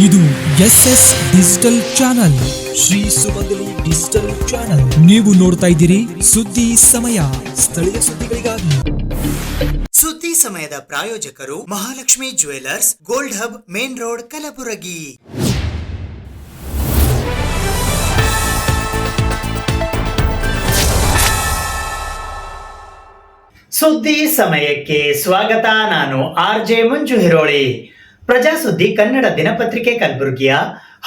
ಇದು SS digital channel, Shri ಸುಮಂಗಲಿ digital channel. ನೀವು ನೋಡ್ತಾ ಇದ್ದೀರಿ ಸುದ್ದಿ ಸಮಯ, ಸ್ಥಳೀಯ ಸುದ್ದಿಗಳಿಗಾಗಿ. ಸುದ್ದಿ ಸಮಯದ ಪ್ರಾಯೋಜಕರು Mahalakshmi jewellers, gold hub, main road, Kalaburagi. ಸುದ್ದಿ ಸಮಯಕ್ಕೆ ಸ್ವಾಗತ. ನಾನು RJ ಮಂಜು ಹಿರೋಳಿ. ಪ್ರಜಾಸುದ್ದಿ ಕನ್ನಡ ದಿನಪತ್ರಿಕೆ ಕಲಬುರಗಿಯ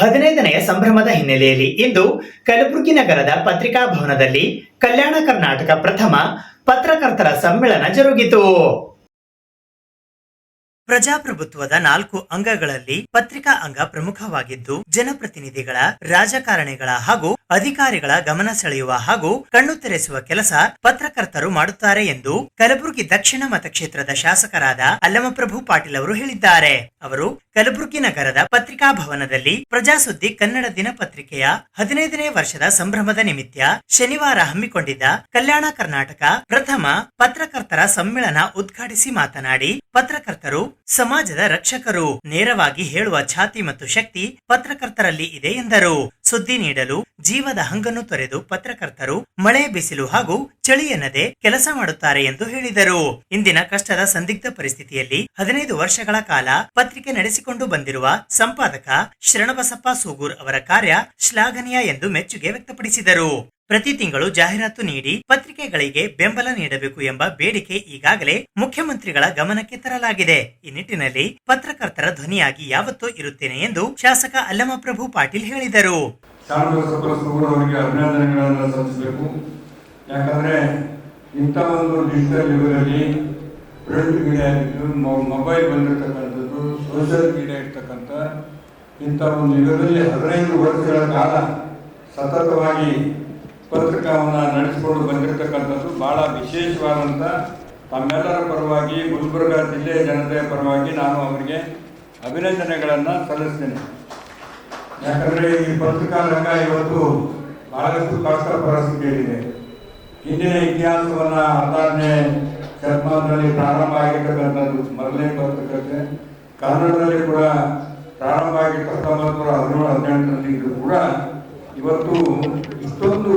15ನೇ ಸಂಭ್ರಮದ ಹಿನ್ನೆಲೆಯಲ್ಲಿ ಇಂದು ಕಲಬುರಗಿ ನಗರದ ಪತ್ರಿಕಾ ಭವನದಲ್ಲಿ ಕಲ್ಯಾಣ ಕರ್ನಾಟಕ ಪ್ರಥಮ ಪತ್ರಕರ್ತರ ಸಮ್ಮೇಳನ ಜರುಗಿತು. ಪ್ರಜಾಪ್ರಭುತ್ವದ 4 ಅಂಗಗಳಲ್ಲಿ ಪತ್ರಿಕಾ ಅಂಗ ಪ್ರಮುಖವಾಗಿದ್ದು, ಜನಪ್ರತಿನಿಧಿಗಳ, ರಾಜಕಾರಣಿಗಳ ಹಾಗೂ ಅಧಿಕಾರಿಗಳ ಗಮನ ಸೆಳೆಯುವ ಹಾಗೂ ಕಣ್ಣು ತೆರೆಸುವ ಕೆಲಸ ಪತ್ರಕರ್ತರು ಮಾಡುತ್ತಾರೆ ಎಂದು ಕಲಬುರಗಿ ದಕ್ಷಿಣ ಮತಕ್ಷೇತ್ರದ ಶಾಸಕರಾದ ಅಲ್ಲಮಪ್ರಭು ಪಾಟೀಲ್ ಅವರು ಹೇಳಿದ್ದಾರೆ. ಅವರು ಕಲಬುರಗಿ ನಗರದ ಪತ್ರಿಕಾ ಭವನದಲ್ಲಿ ಪ್ರಜಾಸುದ್ದಿ ಕನ್ನಡ ದಿನಪತ್ರಿಕೆಯ 15ನೇ ವರ್ಷದ ಸಂಭ್ರಮದ ನಿಮಿತ್ತ ಶನಿವಾರ ಹಮ್ಮಿಕೊಂಡಿದ್ದ ಕಲ್ಯಾಣ ಕರ್ನಾಟಕ ಪ್ರಥಮ ಪತ್ರಕರ್ತರ ಸಮ್ಮೇಳನ ಉದ್ಘಾಟಿಸಿ ಮಾತನಾಡಿ, ಪತ್ರಕರ್ತರು ಸಮಾಜದ ರಕ್ಷಕರು. ನೇರವಾಗಿ ಹೇಳುವ ಛಾತಿ ಮತ್ತು ಶಕ್ತಿ ಪತ್ರಕರ್ತರಲ್ಲಿ ಇದೆ ಎಂದರು. ಸುದ್ದಿ ನೀಡಲು ಜೀವದ ಹಂಗನ್ನು ತೊರೆದು ಪತ್ರಕರ್ತರು ಮಳೆ ಬಿಸಿಲು ಹಾಗೂ ಚಳಿ ಎನ್ನದೆ ಕೆಲಸ ಮಾಡುತ್ತಾರೆ ಎಂದು ಹೇಳಿದರು. ಇಂದಿನ ಕಷ್ಟದ ಸಂದಿಗ್ಧ ಪರಿಸ್ಥಿತಿಯಲ್ಲಿ 15 ವರ್ಷಗಳ ಕಾಲ ಪತ್ರಿಕೆ ನಡೆಸಿಕೊಂಡು ಬಂದಿರುವ ಸಂಪಾದಕ ಶರಣಬಸಪ್ಪ ಸೂಗೂರ್ ಅವರ ಕಾರ್ಯ ಶ್ಲಾಘನೀಯ ಎಂದು ಮೆಚ್ಚುಗೆ ವ್ಯಕ್ತಪಡಿಸಿದರು. ಪ್ರತಿ ತಿಂಗಳು ಜಾಹೀರಾತು ನೀಡಿ ಪತ್ರಿಕೆಗಳಿಗೆ ಬೆಂಬಲ ನೀಡಬೇಕು ಎಂಬ ಬೇಡಿಕೆ ಈಗಾಗಲೇ ಮುಖ್ಯಮಂತ್ರಿಗಳ ಗಮನಕ್ಕೆ ತರಲಾಗಿದೆ. ಈ ನಿಟ್ಟಿನಲ್ಲಿ ಪತ್ರಕರ್ತರ ಧ್ವನಿಯಾಗಿ ಯಾವತ್ತೂ ಇರುತ್ತೇನೆ ಎಂದು ಶಾಸಕ ಅಲ್ಲಮಪ್ರಭು ಪಾಟೀಲ್ ಹೇಳಿದರು. ಅಭಿನಂದನೆಗಳನ್ನು ಸಲ್ಲಿಸಬೇಕು. ಯಾಕಂದ್ರೆ ಇಂಥ ಒಂದು ಡಿಜಿಟಲ್ ಯುಗದಲ್ಲಿ ಪ್ರಿಂಟ್ ಮೀಡಿಯಾ ಮೊಬೈಲ್ ಬಂದಿರತಕ್ಕಂಥದ್ದು, ಸೋಷಿಯಲ್ ಮೀಡಿಯಾ ಇರ್ತಕ್ಕಂಥ ಇಂಥ ಒಂದು ಯುಗದಲ್ಲಿ 15 ವರ್ಷಗಳ ಕಾಲ ಸತತವಾಗಿ ಪತ್ರಿಕಾವನ್ನು ನಡೆಸಿಕೊಂಡು ಬಂದಿರತಕ್ಕಂಥದ್ದು ಬಹಳ ವಿಶೇಷವಾದಂಥ, ತಮ್ಮೆಲ್ಲರ ಪರವಾಗಿ ಗುಲ್ಬರ್ಗ ಜಿಲ್ಲೆಯ ಜನತೆಯ ಪರವಾಗಿ ನಾನು ಅವರಿಗೆ ಅಭಿನಂದನೆಗಳನ್ನು ಸಲ್ಲಿಸ್ತೇನೆ. ಯಾಕಂದರೆ ಈ ಪತ್ರಿಕಾ ರಂಗ ಇವತ್ತು ಬಹಳಷ್ಟು ಕಷ್ಟ ಪರಿಸ್ಥಿತಿಯಲ್ಲಿದೆ. ಹಿಂದಿನ ಇತಿಹಾಸವನ್ನು 16ನೇ ಶತಮಾನದಲ್ಲಿ ಪ್ರಾರಂಭ ಆಗಿರ್ತಕ್ಕಂಥದ್ದು ಮೊದಲನೇ ಪತ್ರಿಕೆ ಕನ್ನಡದಲ್ಲಿ ಕೂಡ ಪ್ರಾರಂಭ ಆಗಿ 1917-18ರಲ್ಲಿ ಕೂಡ ಇವತ್ತು ಇಷ್ಟೊಂದು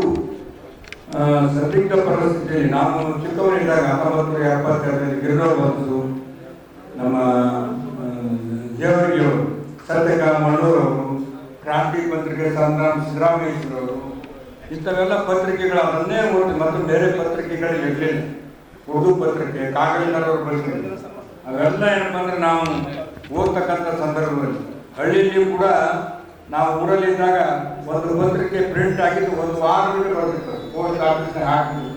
ಸಂದಿಗ್ಧ ಪರಿಸ್ಥಿತಿಯಲ್ಲಿ, ನಾನು ಚಿಕ್ಕವರಿದ್ದಾಗ 1972ರಲ್ಲಿ ಗಿರಿನೂರು ಬಂತು, ನಮ್ಮ ಜೇವರ್ಗಿಯವರು, ಸತ್ಯಕಾಲ ಮಣ್ಣೂರವರು, ಕ್ರಾಂತಿ ಪತ್ರಿಕೆ ಸಂಗ್ರಾಮ್ ಸಿದ್ದರಾಮೇಶ್ವರವರು, ಇಂಥವೆಲ್ಲ ಪತ್ರಿಕೆಗಳು ಅದನ್ನೇ ಓದಿ ಮತ್ತು ಬೇರೆ ಪತ್ರಿಕೆಗಳಿಗೆ ಇರಲಿಲ್ಲ. ಉರ್ದು ಪತ್ರಿಕೆ, ಕಾಗೇಜರವ್ರ ಪತ್ರಿಕೆ, ಅವೆಲ್ಲ ಏನಪ್ಪ ಅಂದ್ರೆ ನಾವು ಓದ್ತಕ್ಕಂಥ ಸಂದರ್ಭದಲ್ಲಿ ಹಳ್ಳಿಯಲ್ಲಿ ಕೂಡ ನಾವು ಊರಲ್ಲಿದ್ದಾಗ ಒಂದು ಪತ್ರಿಕೆ ಪ್ರಿಂಟ್ ಆಗಿದ್ದು 1 ವಾರ ಬರ್ತಿತ್ತು, ಪೋಸ್ಟ್ ಆಫೀಸ್ನಾಗ ಹಾಕಿದ್ವಿ.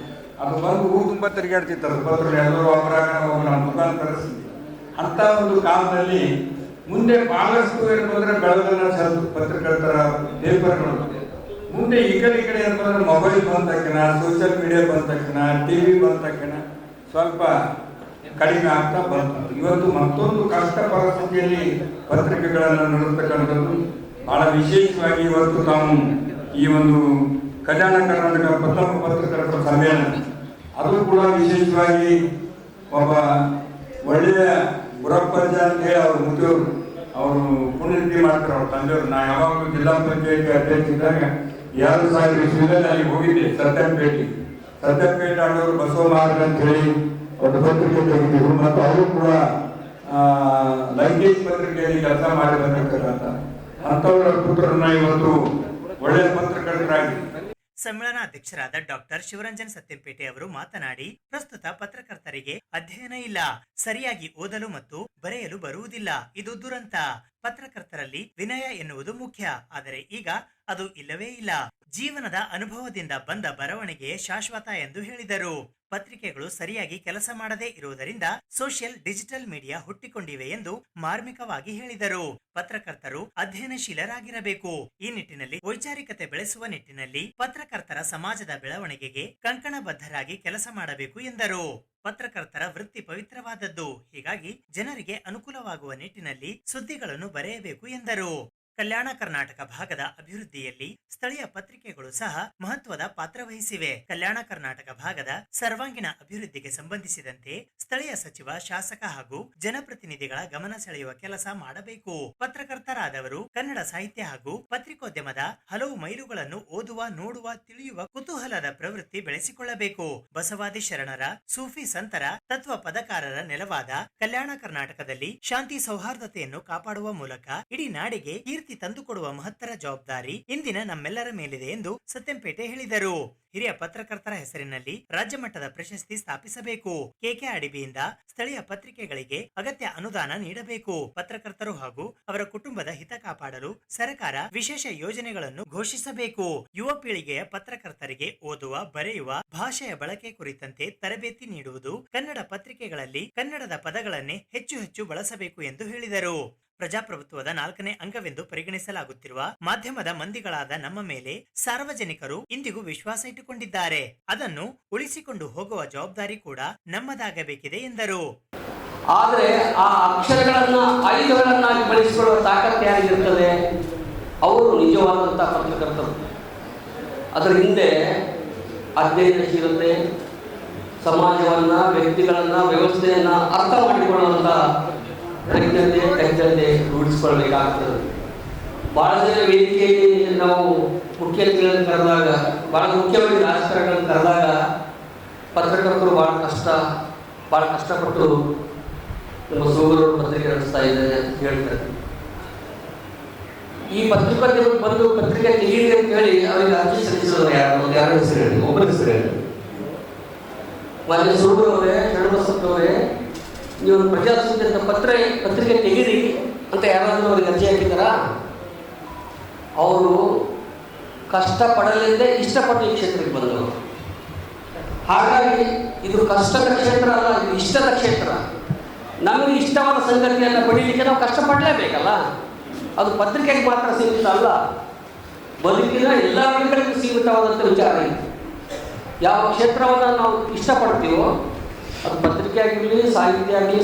ಅದು ಬಂದು ಊರು ತುಂಬ ತಿರುಗಾಡ್ತಿತ್ತು. ಅದು ಪತ್ರ ಎಲ್ಲರೂ ಒಬ್ಬರಾಗ ನಮ್ಮ ದುಕಾನ್ ಪರಿಸ್ಥಿತಿ. ಅಂಥ ಒಂದು ಕಾಲದಲ್ಲಿ ಮುಂದೆ ಬಹಳಷ್ಟು ಏನಂದ್ರೆ ಬೆಳೆದನ್ನ ಸ್ವಲ್ಪ ಪತ್ರಕರ್ತರ ಪೇಪರ್ಗಳು ಮುಂದೆ ಈ ಕಡೆ ಏನಂದ್ರೆ ಮೊಬೈಲ್ ಬಂದ ತಕ್ಷಣ, ಸೋಷಿಯಲ್ ಮೀಡಿಯಾ ಬಂದ ತಕ್ಷಣ, TV ಬಂದ ತಕ್ಷಣ ಸ್ವಲ್ಪ ಕಡಿಮೆ ಆಗ್ತಾ ಬಂತು. ಇವತ್ತು ಮತ್ತೊಂದು ಕಷ್ಟ ಪರಿಸ್ಥಿತಿಯಲ್ಲಿ ಪತ್ರಿಕೆಗಳನ್ನು ನಡೆಸ್ತಕ್ಕಂಥದ್ದು ಬಹಳ ವಿಶೇಷವಾಗಿ ಇವತ್ತು ತಾವು ಈ ಒಂದು ಕಲ್ಯಾಣ ಕರ್ನಾಟಕ ಪ್ರಥಮ ಪತ್ರಕರ್ತರ ಸಮ್ಮೇಳನ, ಅದು ಕೂಡ ವಿಶೇಷವಾಗಿ ಒಬ್ಬ ಒಳ್ಳೆಯ ಗುರಪ್ಪಜ್ಜ ಅಂತ ಹೇಳಿ ಅವ್ರ ಮುಖ್ಯವರು, ಅವರು ಪುಣ್ಯತಿಥಿ ಮಾಡ್ತಾರೆ ಅವ್ರ ತಂದೆಯವರು. ನಾ ಯಾವಾಗಲೂ ಜಿಲ್ಲಾ ಪಂಚಾಯತಿ ಅಧ್ಯಕ್ಷ ಇದ್ದಾಗ 2000 ಇಸ್ವಿಯಲ್ಲಿ ಅಲ್ಲಿ ಹೋಗಿದ್ದೆ. ಸತ್ಯಪೇಟೆ ಆಡೋರು ಬಸವ ಮಾರ್ಗ ಅಂತ ಹೇಳಿ ಒಂದು ಪತ್ರಿಕೆ ತೆಗೆದಿದ್ರು ಮತ್ತು ಅವರು ಕೂಡ ಲೈಂಗಿಕ ಪತ್ರಿಕೆಯಲ್ಲಿ ಕೆಲಸ ಮಾಡಿ ಬಂದಿರ್ತಕ್ಕಂಥ ಅಂಥವರ ಪುತ್ರರನ್ನ ಇವತ್ತು ಒಳ್ಳೆಯ ಪತ್ರಕರ್ತರಾಗಿ. ಸಮ್ಮೇಳನಾಧ್ಯಕ್ಷರಾದ ಡಾಕ್ಟರ್ ಶಿವರಂಜನ್ ಸತ್ಯಂಪೇಟೆ ಅವರು ಮಾತನಾಡಿ, ಪ್ರಸ್ತುತ ಪತ್ರಕರ್ತರಿಗೆ ಅಧ್ಯಯನ ಇಲ್ಲ, ಸರಿಯಾಗಿ ಓದಲು ಮತ್ತು ಬರೆಯಲು ಬರುವುದಿಲ್ಲ. ಇದು ದುರಂತ. ಪತ್ರಕರ್ತರಲ್ಲಿ ವಿನಯ ಎನ್ನುವುದು ಮುಖ್ಯ, ಆದರೆ ಈಗ ಅದು ಇಲ್ಲವೇ ಇಲ್ಲ. ಜೀವನದ ಅನುಭವದಿಂದ ಬಂದ ಬರವಣಿಗೆ ಶಾಶ್ವತ ಎಂದು ಹೇಳಿದರು. ಪತ್ರಿಕೆಗಳು ಸರಿಯಾಗಿ ಕೆಲಸ ಮಾಡದೇ ಇರುವುದರಿಂದ ಸೋಷಿಯಲ್ ಡಿಜಿಟಲ್ ಮೀಡಿಯಾ ಹುಟ್ಟಿಕೊಂಡಿವೆ ಎಂದು ಮಾರ್ಮಿಕವಾಗಿ ಹೇಳಿದರು. ಪತ್ರಕರ್ತರು ಅಧ್ಯಯನಶೀಲರಾಗಿರಬೇಕು. ಈ ನಿಟ್ಟಿನಲ್ಲಿ ವೈಚಾರಿಕತೆ ಬೆಳೆಸುವ ನಿಟ್ಟಿನಲ್ಲಿ ಪತ್ರಕರ್ತರ ಸಮಾಜದ ಬೆಳವಣಿಗೆಗೆ ಕಂಕಣಬದ್ಧರಾಗಿ ಕೆಲಸ ಮಾಡಬೇಕು ಎಂದರು. ಪತ್ರಕರ್ತರ ವೃತ್ತಿ ಪವಿತ್ರವಾದದ್ದು, ಹೀಗಾಗಿ ಜನರಿಗೆ ಅನುಕೂಲವಾಗುವ ನಿಟ್ಟಿನಲ್ಲಿ ಸುದ್ದಿಗಳನ್ನು ಬರೆಯಬೇಕು ಎಂದರು. ಕಲ್ಯಾಣ ಕರ್ನಾಟಕ ಭಾಗದ ಅಭಿವೃದ್ಧಿಯಲ್ಲಿ ಸ್ಥಳೀಯ ಪತ್ರಿಕೆಗಳು ಸಹ ಮಹತ್ವದ ಪಾತ್ರ ವಹಿಸಿವೆ. ಕಲ್ಯಾಣ ಕರ್ನಾಟಕ ಭಾಗದ ಸರ್ವಾಂಗೀಣ ಅಭಿವೃದ್ಧಿಗೆ ಸಂಬಂಧಿಸಿದಂತೆ ಸ್ಥಳೀಯ ಸಚಿವ, ಶಾಸಕ ಹಾಗೂ ಜನಪ್ರತಿನಿಧಿಗಳ ಗಮನ ಸೆಳೆಯುವ ಕೆಲಸ ಮಾಡಬೇಕು. ಪತ್ರಕರ್ತರಾದವರು ಕನ್ನಡ ಸಾಹಿತ್ಯ ಹಾಗೂ ಪತ್ರಿಕೋದ್ಯಮದ ಹಲವು ಮೈಲುಗಳನ್ನು ಓದುವ, ನೋಡುವ, ತಿಳಿಯುವ ಕುತೂಹಲದ ಪ್ರವೃತ್ತಿ ಬೆಳೆಸಿಕೊಳ್ಳಬೇಕು. ಬಸವಾದಿ ಶರಣರ, ಸೂಫಿ ಸಂತರ, ತತ್ವ ಪದಕಾರರ ನೆಲವಾದ ಕಲ್ಯಾಣ ಕರ್ನಾಟಕದಲ್ಲಿ ಶಾಂತಿ ಸೌಹಾರ್ದತೆಯನ್ನು ಕಾಪಾಡುವ ಮೂಲಕ ಇಡೀ ನಾಡಿಗೆ ಕೀರ್ತಿ ತಂದುಕೊಡುವ ಮಹತ್ತರ ಜವಾಬ್ದಾರಿ ಇಂದಿನ ನಮ್ಮೆಲ್ಲರ ಮೇಲಿದೆ ಎಂದು ಸತ್ಯಂಪೇಟೆ ಹೇಳಿದರು. ಹಿರಿಯ ಪತ್ರಕರ್ತರ ಹೆಸರಿನಲ್ಲಿ ರಾಜ್ಯ ಮಟ್ಟದ ಪ್ರಶಸ್ತಿ ಸ್ಥಾಪಿಸಬೇಕು. ಕೆಕೆಆರ್ಡಿಬಿಯಿಂದ ಸ್ಥಳೀಯ ಪತ್ರಿಕೆಗಳಿಗೆ ಅಗತ್ಯ ಅನುದಾನ ನೀಡಬೇಕು. ಪತ್ರಕರ್ತರು ಹಾಗೂ ಅವರ ಕುಟುಂಬದ ಹಿತ ಕಾಪಾಡಲು ಸರ್ಕಾರ ವಿಶೇಷ ಯೋಜನೆಗಳನ್ನು ಘೋಷಿಸಬೇಕು. ಯುವ ಪೀಳಿಗೆಯ ಪತ್ರಕರ್ತರಿಗೆ ಓದುವ, ಬರೆಯುವ, ಭಾಷೆಯ ಬಳಕೆ ಕುರಿತಂತೆ ತರಬೇತಿ ನೀಡುವುದು, ಕನ್ನಡ ಪತ್ರಿಕೆಗಳಲ್ಲಿ ಕನ್ನಡದ ಪದಗಳನ್ನೇ ಹೆಚ್ಚು ಹೆಚ್ಚು ಬಳಸಬೇಕು ಎಂದು ಹೇಳಿದರು. ಪ್ರಜಾಪ್ರಭುತ್ವದ 4ನೇ ಅಂಗವೆಂದು ಪರಿಗಣಿಸಲಾಗುತ್ತಿರುವ ಮಾಧ್ಯಮದ ಮಂದಿಗಳಾದ ನಮ್ಮ ಮೇಲೆ ಸಾರ್ವಜನಿಕರು ಇಂದಿಗೂ ವಿಶ್ವಾಸ ಇಟ್ಟುಕೊಂಡಿದ್ದಾರೆ. ಅದನ್ನು ಉಳಿಸಿಕೊಂಡು ಹೋಗುವ ಜವಾಬ್ದಾರಿ ಕೂಡ ನಮ್ಮದಾಗಬೇಕಿದೆ ಎಂದರು. ಆದರೆ ಆ ಅಕ್ಷರಗಳನ್ನ ಆಯುಧಗಳನ್ನಾಗಿ ಬಳಸಿಕೊಳ್ಳುವ ತಾಕತ್ತು ಯಾರಿಗಿರ್ತದೆ? ಅವರು ನಿಜವಾದಂತಹ ಪತ್ರಕರ್ತರು. ಅದರ ಹಿಂದೆ ಅಧ್ಯಯನಶೀಲತೆ, ಸಮಾಜವನ್ನ, ವ್ಯಕ್ತಿಗಳನ್ನ, ವ್ಯವಸ್ಥೆಯನ್ನ ಅರ್ಥ ಮಾಡಿಕೊಳ್ಳುವಂತ ಪ್ರಜ್ಞತೆ ರೂಢಿಸಿಕೊಳ್ಬೇಕಾಗ್ತದೆ. ಬಹಳ ಜನ ವೇದಿಕೆಯಲ್ಲಿ ನಾವು ಮುಖ್ಯಮಂತ್ರಿಗಳನ್ನು ಕರೆದಾಗ, ಬಹಳ ಮುಖ್ಯವಾಗಿ ರಾಜಕಾರಣಿಗಳನ್ನು ಕರೆದಾಗ ಪತ್ರಕರ್ತರು ಬಹಳ ಕಷ್ಟಪಟ್ಟು ನಮ್ಮ ಸೋಗರವರು ಪತ್ರಿಕೆ ನಡೆಸ್ತಾ ಇದ್ದಾರೆ ಅಂತ ಹೇಳ್ತಾರೆ. ಈ ಪತ್ರಿಕೋದ್ಯಮಕ್ಕೆ ಬಂದು ಪತ್ರಿಕೆ ತೆಗೀರಿ ಅಂತ ಹೇಳಿ ಅವರಿಗೆ ಅರ್ಜಿ ಸಲ್ಲಿಸಿದವರು ಯಾರ ಹೆಸರು ಹೇಳಿ, ಒಬ್ಬರ ಹೆಸರು ಹೇಳಿ. ಮಾನ್ಯ ಸೋಗರವರೇ, ಶರಣಬಸಪ್ಪನವರೇ, ನೀವು ಪ್ರಜಾಸತ್ತೆ ಅಂತ ಪತ್ರಿಕೆ ತೆಗೀರಿ ಅಂತ ಯಾರಾದ್ರೂ ಅವ್ರಿಗೆ ಅರ್ಜಿ ಹಾಕಿದಾರ? ಅವರು ಕಷ್ಟಪಡಲಿಂದೇ ಇಷ್ಟಪಟ್ಟು ಈ ಕ್ಷೇತ್ರಕ್ಕೆ ಬಂದವರು. ಹಾಗಾಗಿ ಇದು ಕಷ್ಟದ ಕ್ಷೇತ್ರ ಅಲ್ಲ, ಇದು ಇಷ್ಟದ ಕ್ಷೇತ್ರ. ನಮಗೆ ಇಷ್ಟವಾದ ಸಂಗತಿಯನ್ನು ಪಡೀಲಿಕ್ಕೆ ನಾವು ಕಷ್ಟಪಡಲೇಬೇಕಲ್ಲ. ಅದು ಪತ್ರಿಕೆಗೆ ಮಾತ್ರ ಸೀಮಿತ ಅಲ್ಲ, ಬದುಕಿನ ಎಲ್ಲ ವರ್ಗಗಳಿಗೂ ಸೀಮಿತವಾದಂಥ ವಿಚಾರ ಇದೆ. ಯಾವ ಕ್ಷೇತ್ರವನ್ನು ನಾವು ಇಷ್ಟಪಡ್ತೀವೋ, ಅದು ಪತ್ರಿಕೆ ಆಗಿರಲಿ, ಸಾಹಿತ್ಯ ಆಗಲಿ,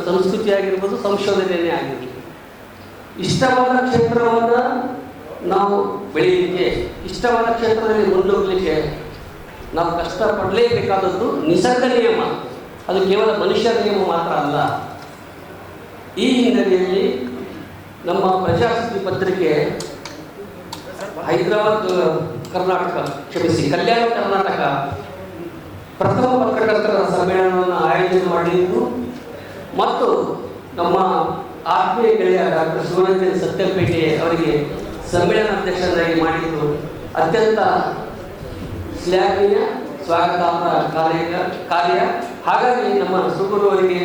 ಸಂಸ್ಕೃತಿ ಆಗಿರ್ಬೋದು, ಸಂಶೋಧನೆಯೇ ಆಗಿರಲಿ, ಇಷ್ಟವಾದ ಕ್ಷೇತ್ರವನ್ನು ನಾವು ಬೆಳೀಲಿಕ್ಕೆ, ಇಷ್ಟವಾದ ಕ್ಷೇತ್ರದಲ್ಲಿ ಮುಂದೋಗಲಿಕ್ಕೆ ನಾವು ಕಷ್ಟಪಡಲೇಬೇಕಾದದ್ದು ನಿಸರ್ಗ ನಿಯಮ. ಅದು ಕೇವಲ ಮನುಷ್ಯರ ನಿಯಮ ಮಾತ್ರ ಅಲ್ಲ. ಈ ಹಿನ್ನೆಲೆಯಲ್ಲಿ ನಮ್ಮ ಪ್ರಜಾಸತ್ತಿ ಪತ್ರಿಕೆ ಕಲ್ಯಾಣ ಕರ್ನಾಟಕ ಪ್ರಥಮ ಪತ್ರಕರ್ತರ ಸಮ್ಮೇಳನವನ್ನು ಆಯೋಜನೆ ಮಾಡಿದ್ದು ಮತ್ತು ನಮ್ಮ ಆತ್ಮೀಯ ಗೆಳೆಯ ಡಾಕ್ಟರ್ ಶಿವರಂಜನ್ ಸತ್ಯಂಪೇಟೆ ಅವರಿಗೆ ಸಮ್ಮೇಳನ ಅಧ್ಯಕ್ಷರಾಗಿ ಮಾಡಿದ್ದು ಅತ್ಯಂತ ಶ್ಲಾಘನೀಯ, ಸ್ವಾಗತಾರ್ಹ ಕಾರ್ಯ. ಹಾಗಾಗಿ ನಮ್ಮ ಸುಗುರು ಅವರಿಗೆ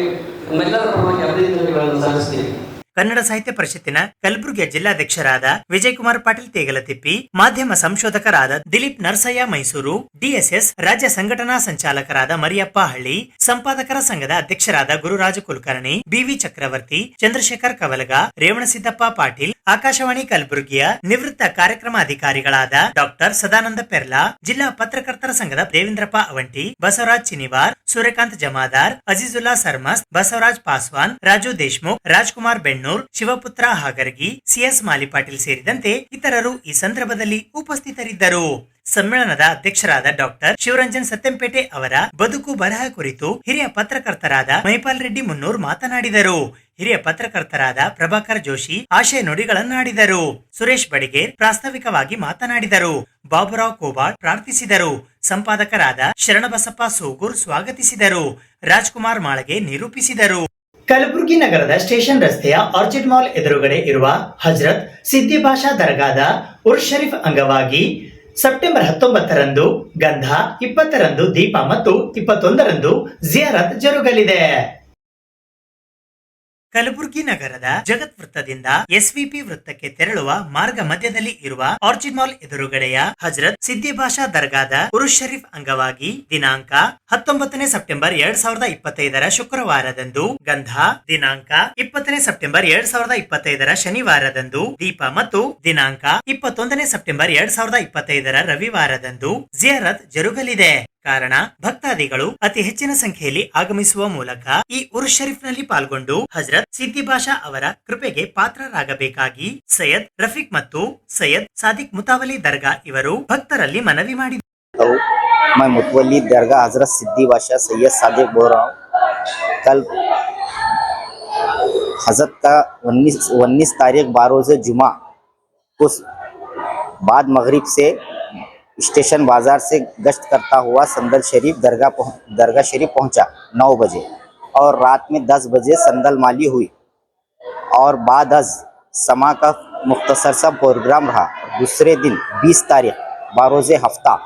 ನಮ್ಮೆಲ್ಲರ ಪರವಾಗಿ ಅಭಿನಂದನೆಗಳನ್ನು ಸಲ್ಲಿಸ್ತೀನಿ. ಕನ್ನಡ ಸಾಹಿತ್ಯ ಪರಿಷತ್ತಿನ ಕಲಬುರಗಿಯ ಜಿಲ್ಲಾಧ್ಯಕ್ಷರಾದ ವಿಜಯಕುಮಾರ್ ಪಾಟೀಲ್ ತೇಗಲತಿಪ್ಪಿ, ಮಾಧ್ಯಮ ಸಂಶೋಧಕರಾದ ದಿಲೀಪ್ ನರಸಯ್ಯ ಮೈಸೂರು, ಡಿಎಸ್ಎಸ್ ರಾಜ್ಯ ಸಂಘಟನಾ ಸಂಚಾಲಕರಾದ ಮರಿಯಪ್ಪ ಹಳ್ಳಿ, ಸಂಪಾದಕರ ಸಂಘದ ಅಧ್ಯಕ್ಷರಾದ ಗುರುರಾಜ ಕುಲಕರ್ಣಿ, ಬಿವಿ ಚಕ್ರವರ್ತಿ, ಚಂದ್ರಶೇಖರ್ ಕವಲಗ, ರೇವಣಸಿದ್ದಪ್ಪ ಪಾಟೀಲ್, ಆಕಾಶವಾಣಿ ಕಲಬುರಗಿಯ ನಿವೃತ್ತ ಕಾರ್ಯಕ್ರಮ ಅಧಿಕಾರಿಗಳಾದ ಡಾಕ್ಟರ್ ಸದಾನಂದ ಪೆರ್ಲಾ, ಜಿಲ್ಲಾ ಪತ್ರಕರ್ತರ ಸಂಘದ ದೇವೇಂದ್ರಪ್ಪ ಅವಂಟಿ, ಬಸವರಾಜ್ ಚಿನಿವಾರ್, ಸೂರ್ಯಕಾಂತ್ ಜಮಾದಾರ್, ಅಜೀಜುಲ್ಲಾ ಸರ್ಮಸ್, ಬಸವರಾಜ್ ಪಾಸ್ವಾನ್, ರಾಜು ದೇಶ್ಮುಖ್, ರಾಜ್ಕುಮಾರ್ ಬೆಣ್ಣೂರ್, ಶಿವಪುತ್ರ ಹಾಗರ್ಗಿ, ಸಿಎಸ್ ಮಾಲಿ ಪಾಟೀಲ್ ಸೇರಿದಂತೆ ಇತರರು ಈ ಸಂದರ್ಭದಲ್ಲಿ ಉಪಸ್ಥಿತರಿದ್ದರು. ಸಮ್ಮೇಳನದ ಅಧ್ಯಕ್ಷರಾದ ಡಾಕ್ಟರ್ ಶಿವರಂಜನ್ ಸತ್ಯಂಪೇಟೆ ಅವರ ಬದುಕು ಬರಹ ಕುರಿತು ಹಿರಿಯ ಪತ್ರಕರ್ತರಾದ ಮೈಪಾಲ್ ರೆಡ್ಡಿ ಮುನ್ನೂರ್ ಮಾತನಾಡಿದರು. ಹಿರಿಯ ಪತ್ರಕರ್ತರಾದ ಪ್ರಭಾಕರ್ ಜೋಶಿ ಆಶಯ ನುಡಿಗಳನ್ನಾಡಿದರು. ಸುರೇಶ್ ಬಡಿಗೇರ್ ಪ್ರಾಸ್ತಾವಿಕವಾಗಿ ಮಾತನಾಡಿದರು. ಬಾಬುರಾವ್ ಕೋಬಾಳ್ ಪ್ರಾರ್ಥಿಸಿದರು. ಸಂಪಾದಕರಾದ ಶರಣಬಸಪ್ಪ ಸೋಗೂರ್ ಸ್ವಾಗತಿಸಿದರು. ರಾಜ್ಕುಮಾರ್ ಮಾಳಗೆ ನಿರೂಪಿಸಿದರು. ಕಲಬುರಗಿ ನಗರದ ಸ್ಟೇಷನ್ ರಸ್ತೆಯ ಆರ್ಚಿಡ್ ಮಾಲ್ ಎದುರುಗಡೆ ಇರುವ ಹಜರತ್ ಸಿದ್ದಿ ಬಾಷಾ ದರ್ಗಾದ ಉರ್ಸ್ ಶರೀಫ್ ಅಂಗವಾಗಿ ಸೆಪ್ಟೆಂಬರ್ 19ರಂದು ಗಂಧ, 20ರಂದು ದೀಪ ಮತ್ತು 21ರಂದು ಜಿಯಾರತ್ ಜರುಗಲಿದೆ. ಕಲಬುರಗಿ ನಗರದ ಜಗತ್ ವೃತ್ತದಿಂದ ಎಸ್ವಿಪಿ ವೃತ್ತಕ್ಕೆ ತೆರಳುವ ಮಾರ್ಗ ಮಧ್ಯದಲ್ಲಿ ಇರುವ ಆರ್ಚಿಡ್ ಮಾಲ್ ಎದುರುಗಡೆಯ ಹಜರತ್ ಸಿದ್ದಿ ಬಾಷಾ ದರ್ಗಾದ ಉರುಸ್ ಶರೀಫ್ ಅಂಗವಾಗಿ ದಿನಾಂಕ 19ನೇ ಸೆಪ್ಟೆಂಬರ್ 2025ರ ಶುಕ್ರವಾರದಂದು ಗಂಧ, ದಿನಾಂಕ 20ನೇ ಸೆಪ್ಟೆಂಬರ್ 2025ರ ಶನಿವಾರದಂದು ದೀಪ ಮತ್ತು ದಿನಾಂಕ 21ನೇ ಸೆಪ್ಟೆಂಬರ್ 2025ರ ರವಿವಾರದಂದು ಜಿಯಾರತ್ ಜರುಗಲಿದೆ. ಕಾರಣ ಭಕ್ತಾದಿಗಳು ಅತಿ ಹೆಚ್ಚಿನ ಸಂಖ್ಯೆಯಲ್ಲಿ ಆಗಮಿಸುವ ಮೂಲಕ ಈ ಉರುಸ್ ಶರೀಫ್ ನಲ್ಲಿ ಪಾಲ್ಗೊಂಡು ಹಜರತ್ ಸಿದ್ದಿ ಬಾಷಾ ಅವರ ಕೃಪೆಗೆ ಪಾತ್ರರಾಗಬೇಕಾಗಿ ಸೈಯದ್ ರಫೀಕ್ ಮತ್ತು ಸೈಯದ್ ಸಾದಿಕ್ ಮುತಾವಲಿ ದರ್ಗಾ ಇವರು ಭಕ್ತರಲ್ಲಿ ಮನವಿ ಮಾಡಿದರು. मैं मुतवली दरगाह हजरत सिद्दी बादशाह सैयद सादिक बोल रहा हूँ। कल हजरत का 19 तारीख 12 रोज़े जुमा को बाद मगरिब से स्टेशन बाज़ार से गश्त करता हुआ संदल शरीफ दरगाह शरीफ पहुँचा 9 बजे और रात में 10 बजे संदल माली हुई और बाद अज समा का मुख्तसर सा प्रोग्राम रहा। दूसरे दिन 20 तारीख 12 रोज़े हफ्ता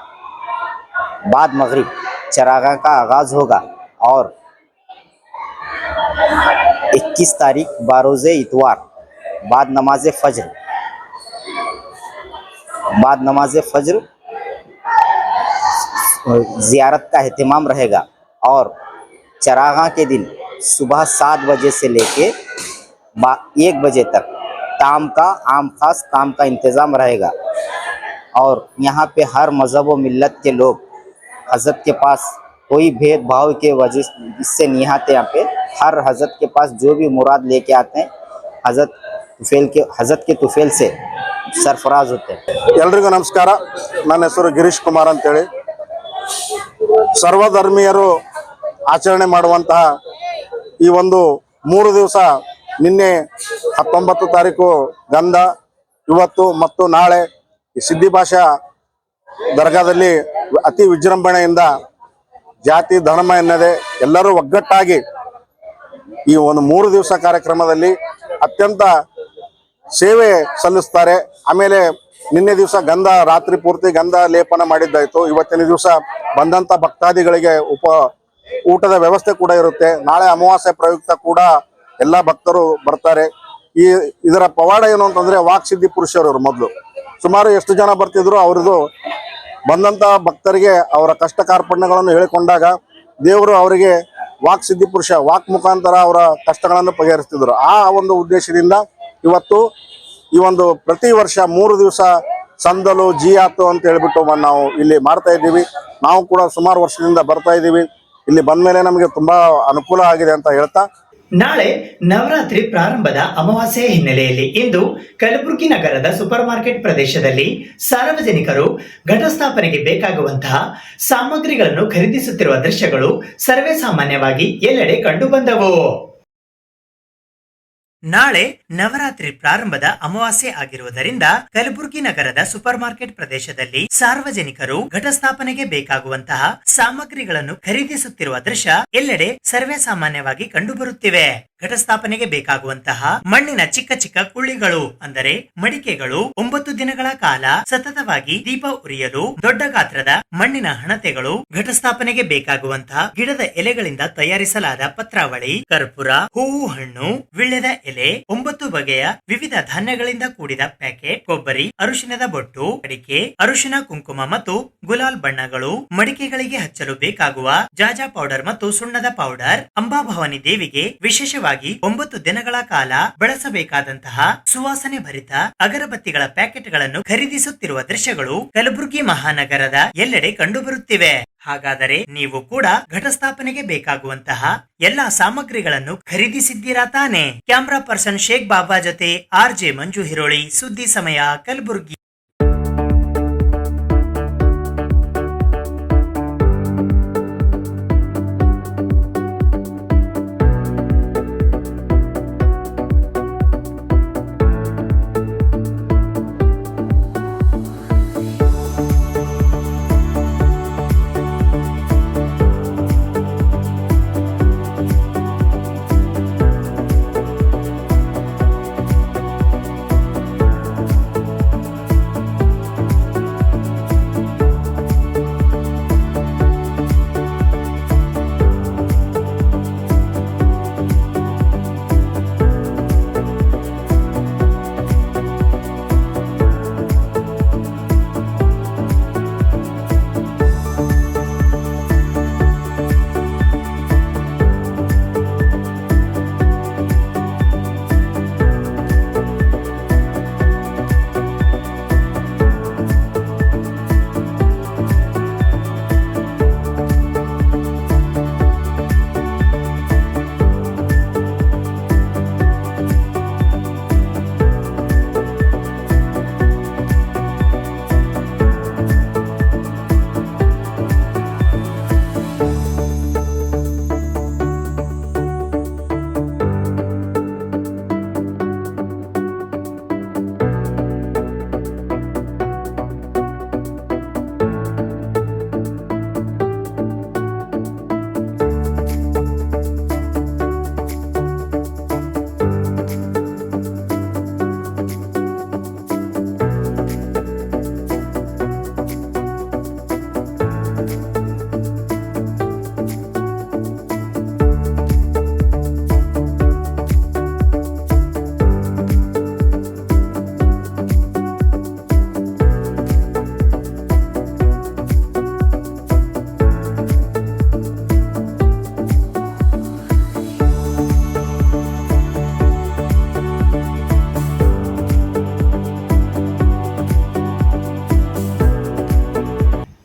बाद मगरिब चरागा का आगाज़ होगा और 21 तारीख 12 रोज़े इतवार बाद नमाज फज्र ज़ियारत का एहतमाम रहेगा और चरागा के दिन सुबह 7 बजे से लेके 1 बजे तक ताम का आम खास ताम का इंतज़ाम रहेगा और यहाँ पे हर मज़हब व मिल्लत के लोग हजरत के पास कोई भेदभाव के वजह इससे नहीं आते। यहाँ पे हर हजरत के पास जो भी मुराद लेके आते हैं हजरत के तुफेल से सरफराज होते हैं। ಎಲ್ರಿಗೂ ನಮಸ್ಕಾರ. ನನ್ನ ಹೆಸರು ಗಿರೀಶ್ ಕುಮಾರ್ ಅಂತೇಳಿ. ಸರ್ವಧರ್ಮೀಯರು ಆಚರಣೆ ಮಾಡುವಂತಹ ಈ ಒಂದು 3 ದಿವಸ ನಿನ್ನೆ 19 ತಾರೀಕು ಗಂಧ, ಇವತ್ತು ಮತ್ತು ನಾಳೆ ಸಿದ್ದಿ ಬಾಷಾ ದರ್ಗಾದಲ್ಲಿ ಅತಿ ವಿಜೃಂಭಣೆಯಿಂದ ಜಾತಿ ಧರ್ಮ ಎನ್ನದೆ ಎಲ್ಲರೂ ಒಗ್ಗಟ್ಟಾಗಿ ಈ ಒಂದು 3 ದಿವಸ ಕಾರ್ಯಕ್ರಮದಲ್ಲಿ ಅತ್ಯಂತ ಸೇವೆ ಸಲ್ಲಿಸ್ತಾರೆ. ಆಮೇಲೆ ನಿನ್ನೆ ದಿವಸ ಗಂಧ ರಾತ್ರಿ ಪೂರ್ತಿ ಗಂಧ ಲೇಪನ ಮಾಡಿದ್ದಾಯಿತು. ಇವತ್ತಿನ ದಿವಸ ಬಂದಂಥ ಭಕ್ತಾದಿಗಳಿಗೆ ಊಟದ ವ್ಯವಸ್ಥೆ ಕೂಡ ಇರುತ್ತೆ. ನಾಳೆ ಅಮಾವಾಸ್ಯೆ ಪ್ರಯುಕ್ತ ಕೂಡ ಎಲ್ಲ ಭಕ್ತರು ಬರ್ತಾರೆ. ಇದರ ಪವಾಡ ಏನು ಅಂತಂದರೆ ವಾಕ್ಸಿದ್ಧಿ ಪುರುಷರವರು ಮೊದಲು ಸುಮಾರು ಎಷ್ಟು ಜನ ಬರ್ತಿದ್ರು, ಅವ್ರದ್ದು ಬಂದಂಥ ಭಕ್ತರಿಗೆ ಅವರ ಕಷ್ಟ ಕಾರ್ಪಣ್ಯಗಳನ್ನು ಹೇಳಿಕೊಂಡಾಗ ದೇವರು ಅವರಿಗೆ ವಾಕ್ಸಿದ್ಧಿ ಪುರುಷ ವಾಕ್ ಮುಖಾಂತರ ಅವರ ಕಷ್ಟಗಳನ್ನು ಬಗೆಹರಿಸ್ತಿದ್ರು. ಆ ಒಂದು ಉದ್ದೇಶದಿಂದ ಇವತ್ತು ಈ ಒಂದು ಪ್ರತಿ ವರ್ಷ 3 ದಿವಸ ಸಂದಲು ಜಿಯಾತು ಅಂತ ಹೇಳ್ಬಿಟ್ಟು ನಾವು ಇಲ್ಲಿ ಮಾಡ್ತಾ ಇದ್ದೀವಿ. ನಾವು ಕೂಡ ಸುಮಾರು ವರ್ಷದಿಂದ ಬರ್ತಾ ಇದ್ದೀವಿ. ಇಲ್ಲಿ ಬಂದ ಮೇಲೆ ನಮಗೆ ತುಂಬಾ ಅನುಕೂಲ ಆಗಿದೆ ಅಂತ ಹೇಳ್ತಾ, ನಾಳೆ ನವರಾತ್ರಿ ಪ್ರಾರಂಭದ ಅಮಾವಾಸ್ಯೆ ಹಿನ್ನೆಲೆಯಲ್ಲಿ ಇಂದು ಕಲಬುರಗಿ ನಗರದ ಸೂಪರ್ ಮಾರ್ಕೆಟ್ ಪ್ರದೇಶದಲ್ಲಿ ಸಾರ್ವಜನಿಕರು ಘಟಸ್ಥಾಪನೆಗೆ ಬೇಕಾಗುವಂತಹ ಸಾಮಗ್ರಿಗಳನ್ನು ಖರೀದಿಸುತ್ತಿರುವ ದೃಶ್ಯಗಳು ಸರ್ವೇ ಸಾಮಾನ್ಯವಾಗಿ ಎಲ್ಲೆಡೆ ಕಂಡುಬಂದವು. ನಾಳೆ ನವರಾತ್ರಿ ಪ್ರಾರಂಭದ ಅಮಾವಾಸ್ಯೆ ಆಗಿರುವುದರಿಂದ ಕಲಬುರಗಿ ನಗರದ ಸೂಪರ್ ಮಾರ್ಕೆಟ್ ಪ್ರದೇಶದಲ್ಲಿ ಸಾರ್ವಜನಿಕರು ಘಟಸ್ಥಾಪನೆಗೆ ಬೇಕಾಗುವಂತಹ ಸಾಮಗ್ರಿಗಳನ್ನು ಖರೀದಿಸುತ್ತಿರುವ ದೃಶ್ಯ ಎಲ್ಲೆಡೆ ಸರ್ವೇ ಸಾಮಾನ್ಯವಾಗಿ ಕಂಡುಬರುತ್ತಿವೆ. ಘಟಸ್ಥಾಪನೆಗೆ ಬೇಕಾಗುವಂತಹ ಮಣ್ಣಿನ ಚಿಕ್ಕ ಚಿಕ್ಕ ಕುಳ್ಳಿಗಳು ಅಂದರೆ ಮಡಿಕೆಗಳು, 9 ದಿನಗಳ ಕಾಲ ಸತತವಾಗಿ ದೀಪ ಉರಿಯಲು ದೊಡ್ಡ ಗಾತ್ರದ ಮಣ್ಣಿನ ಹಣತೆಗಳು, ಘಟಸ್ಥಾಪನೆಗೆ ಬೇಕಾಗುವಂತಹ ಗಿಡದ ಎಲೆಗಳಿಂದ ತಯಾರಿಸಲಾದ ಪತ್ರಾವಳಿ, ಕರ್ಪೂರ, ಹೂವು ಹಣ್ಣು, ವಿಳ್ಯದ ಎಲೆ, 9 ಬಗೆಯ ವಿವಿಧ ಧಾನ್ಯಗಳಿಂದ ಕೂಡಿದ ಪ್ಯಾಕೆಟ್, ಕೊಬ್ಬರಿ, ಅರಿಶಿಣದ ಬೊಟ್ಟು, ಅಡಿಕೆ, ಅರಿಶಿಣ, ಕುಂಕುಮ ಮತ್ತು ಗುಲಾಲ್ ಬಣ್ಣಗಳು, ಮಡಿಕೆಗಳಿಗೆ ಹಚ್ಚಲು ಬೇಕಾಗುವ ಜಾಜಾ ಪೌಡರ್ ಮತ್ತು ಸುಣ್ಣದ ಪೌಡರ್, ಅಂಬಾಭವಾನಿ ದೇವಿಗೆ ವಿಶೇಷವಾಗಿ 9 ದಿನಗಳ ಕಾಲ ಬಳಸಬೇಕಾದಂತಹ ಸುವಾಸನೆ ಭರಿತ ಅಗರಬತ್ತಿಗಳ ಪ್ಯಾಕೆಟ್ಗಳನ್ನು ಖರೀದಿಸುತ್ತಿರುವ ದೃಶ್ಯಗಳು ಕಲಬುರಗಿ ಮಹಾನಗರದ ಎಲ್ಲೆಡೆ ಕಂಡುಬರುತ್ತಿವೆ. ಹಾಗಾದರೆ ನೀವು ಕೂಡ ಘಟಸ್ಥಾಪನೆಗೆ ಬೇಕಾಗುವಂತಹ ಎಲ್ಲಾ ಸಾಮಗ್ರಿಗಳನ್ನು ಖರೀದಿಸಿದ್ದೀರಾ ತಾನೆ? ಕ್ಯಾಮ್ರಾ ಪರ್ಸನ್ ಶೇಖ್ ಬಾಬಾ ಜೊತೆ RJ ಮಂಜು ಹಿರೋಳಿ, ಸುದ್ದಿ ಸಮಯ, ಕಲಬುರಗಿ.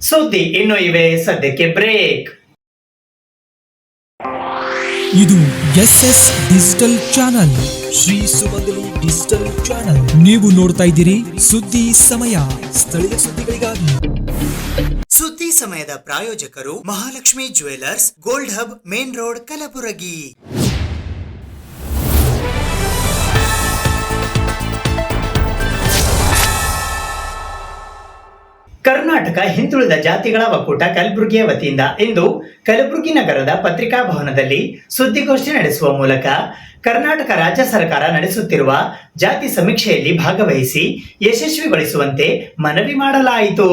ಸುದ್ದಿ ಇನ್ನು ಇವೆ, ಸದ್ಯಕ್ಕೆ ಬ್ರೇಕ್. ಇದು SS ಡಿಜಿಟಲ್ ಚಾನಲ್, ಶ್ರೀ ಸುಮಂಗಲಿ ಡಿಜಿಟಲ್ ಚಾನಲ್. ನೀವು ನೋಡ್ತಾ ಇದ್ದೀರಿ ಸುದ್ದಿ ಸಮಯ, ಸ್ಥಳೀಯ ಸುದ್ದಿಗಳಿಗಾಗಿ. ಸುದ್ದಿ ಸಮಯದ ಪ್ರಾಯೋಜಕರು Mahalakshmi jewellers, gold hub, main road, Kalaburagi. Karnataka ಹಿಂದುಳಿದ ಜಾತಿಗಳ ಒಕ್ಕೂಟ ಕಲಬುರಗಿಯ ವತಿಯಿಂದ ಇಂದು ಕಲಬುರಗಿ ನಗರದ ಪತ್ರಿಕಾ ಭವನದಲ್ಲಿ ಸುದ್ದಿಗೋಷ್ಠಿ ನಡೆಸುವ ಮೂಲಕ ಕರ್ನಾಟಕ ರಾಜ್ಯ ಸರ್ಕಾರ ನಡೆಸುತ್ತಿರುವ ಜಾತಿ ಸಮೀಕ್ಷೆಯಲ್ಲಿ ಭಾಗವಹಿಸಿ ಯಶಸ್ವಿಗೊಳಿಸುವಂತೆ ಮನವಿ ಮಾಡಲಾಯಿತು.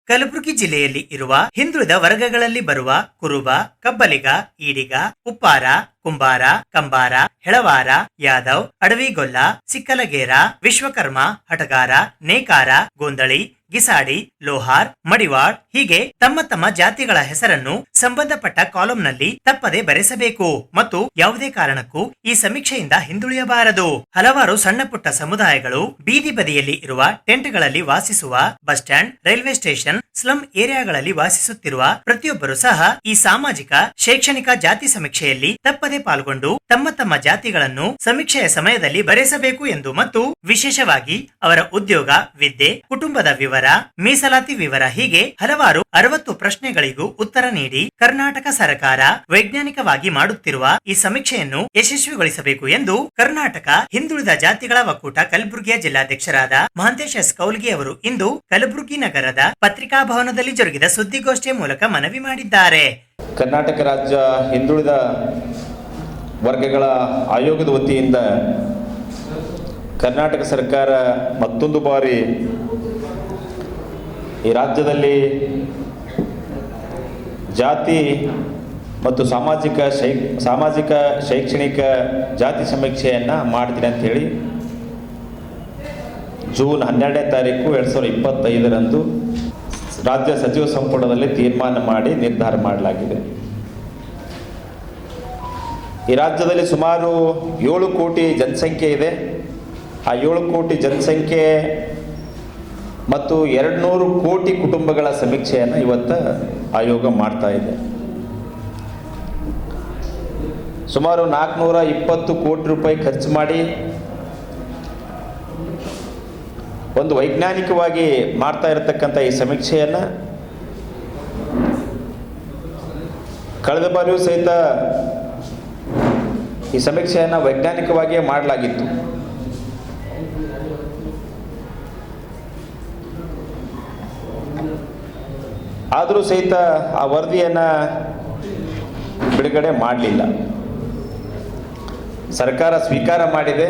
ಕಲಬುರಗಿ ಜಿಲ್ಲೆಯಲ್ಲಿ ಇರುವ ಹಿಂದುಳಿದ ವರ್ಗಗಳಲ್ಲಿ ಬರುವ ಕುರುಬ, ಕಬ್ಬಲಿಗ, ಈಡಿಗ, ಉಪ್ಪಾರ, ಕುಂಬಾರ, ಕಂಬಾರ, ಹೆಳವಾರ, ಯಾದವ್, ಅಡವಿಗೊಲ್ಲ, ಸಿಕ್ಕಲಗೇರ, ವಿಶ್ವಕರ್ಮ, ಹಟಗಾರ, ನೇಕಾರ, ಗೋಂದಳಿ, ಗಿಸಾಡಿ, ಲೋಹಾರ್, ಮಡಿವಾಳ್ ಹೀಗೆ ತಮ್ಮ ತಮ್ಮ ಜಾತಿಗಳ ಹೆಸರನ್ನು ಸಂಬಂಧಪಟ್ಟ ಕಾಲಂನಲ್ಲಿ ತಪ್ಪದೆ ಬರೆಸಬೇಕು ಮತ್ತು ಯಾವುದೇ ಕಾರಣಕ್ಕೂ ಈ ಸಮೀಕ್ಷೆಯಿಂದ ಹಿಂದುಳಿಯಬಾರದು. ಹಲವಾರು ಸಣ್ಣ ಪುಟ್ಟ ಸಮುದಾಯಗಳು ಬೀದಿ ಬದಿಯಲ್ಲಿ ಇರುವ ಟೆಂಟ್ಗಳಲ್ಲಿ ವಾಸಿಸುವ, bus stand, railway station, slum ಏರಿಯಾಗಳಲ್ಲಿ ವಾಸಿಸುತ್ತಿರುವ ಪ್ರತಿಯೊಬ್ಬರು ಸಹ ಈ ಸಾಮಾಜಿಕ ಶೈಕ್ಷಣಿಕ ಜಾತಿ ಸಮೀಕ್ಷೆಯಲ್ಲಿ ತಪ್ಪದೆ ಪಾಲ್ಗೊಂಡು ತಮ್ಮ ತಮ್ಮ ಜಾತಿಗಳನ್ನು ಸಮೀಕ್ಷೆಯ ಸಮಯದಲ್ಲಿ ಬರೆಸಬೇಕು ಎಂದು ಮತ್ತು ವಿಶೇಷವಾಗಿ ಅವರ ಉದ್ಯೋಗ, ವಿದ್ಯೆ, ಕುಟುಂಬದ ವಿವರ, ಮೀಸಲಾತಿ ವಿವರ ಹೀಗೆ ಹಲವಾರು 60 ಪ್ರಶ್ನೆಗಳಿಗೂ ಉತ್ತರ ನೀಡಿ ಕರ್ನಾಟಕ ಸರ್ಕಾರ ವೈಜ್ಞಾನಿಕವಾಗಿ ಮಾಡುತ್ತಿರುವ ಈ ಸಮೀಕ್ಷೆಯನ್ನು ಯಶಸ್ವಿಗೊಳಿಸಬೇಕು ಎಂದು ಕರ್ನಾಟಕ ಹಿಂದುಳಿದ ಜಾತಿಗಳ ಒಕ್ಕೂಟ ಕಲಬುರಗಿಯ ಜಿಲ್ಲಾಧ್ಯಕ್ಷರಾದ ಮಹಾಂತೇಶ್ ಎಸ್ ಕೌಲ್ಗಿ ಅವರು ಇಂದು ಕಲಬುರಗಿ ನಗರದ ಪತ್ರಿಕಾ ಭವನದಲ್ಲಿ ಜರುಗಿದ ಸುದ್ದಿಗೋಷ್ಠಿಯ ಮೂಲಕ ಮನವಿ ಮಾಡಿದ್ದಾರೆ. ಕರ್ನಾಟಕ ರಾಜ್ಯ ಹಿಂದುಳಿದ ವರ್ಗಗಳ ಆಯೋಗದ ವತಿಯಿಂದ ಕರ್ನಾಟಕ ಸರ್ಕಾರ ಮತ್ತೊಂದು ಬಾರಿ ಈ ರಾಜ್ಯದಲ್ಲಿ ಜಾತಿ ಮತ್ತು ಸಾಮಾಜಿಕ ಶೈಕ್ಷಣಿಕ ಜಾತಿ ಸಮೀಕ್ಷೆಯನ್ನು ಮಾಡ್ತೀನಿ ಅಂಥೇಳಿ ಜೂನ್ 12ನೇ ತಾರೀಕು 2025ರಂದು ರಾಜ್ಯ ಸಚಿವ ಸಂಪುಟದಲ್ಲಿ ತೀರ್ಮಾನ ಮಾಡಿ ನಿರ್ಧಾರ ಮಾಡಲಾಗಿದೆ. ಈ ರಾಜ್ಯದಲ್ಲಿ ಸುಮಾರು 7 ಕೋಟಿ ಜನಸಂಖ್ಯೆ ಇದೆ. ಆ 7 ಕೋಟಿ ಜನಸಂಖ್ಯೆ ಮತ್ತು 200 ಕೋಟಿ ಕುಟುಂಬಗಳ ಸಮೀಕ್ಷೆಯನ್ನು ಇವತ್ತು ಆಯೋಗ ಮಾಡ್ತಾ ಇದೆ. ಸುಮಾರು 420 ಕೋಟಿ ರೂಪಾಯಿ ಖರ್ಚು ಮಾಡಿ ಒಂದು ವೈಜ್ಞಾನಿಕವಾಗಿ ಮಾಡ್ತಾ ಇರತಕ್ಕಂಥ ಈ ಸಮೀಕ್ಷೆಯನ್ನು ಕಳೆದ ಬಾರಿಯೂ ಸಹಿತ ಈ ಸಮೀಕ್ಷೆಯನ್ನು ವೈಜ್ಞಾನಿಕವಾಗಿಯೇ ಮಾಡಲಾಗಿತ್ತು. ಆದರೂ ಸಹಿತ ಆ ವರದಿಯನ್ನು ಬಿಡುಗಡೆ ಮಾಡಲಿಲ್ಲ. ಸರ್ಕಾರ ಸ್ವೀಕಾರ ಮಾಡಿದೆ,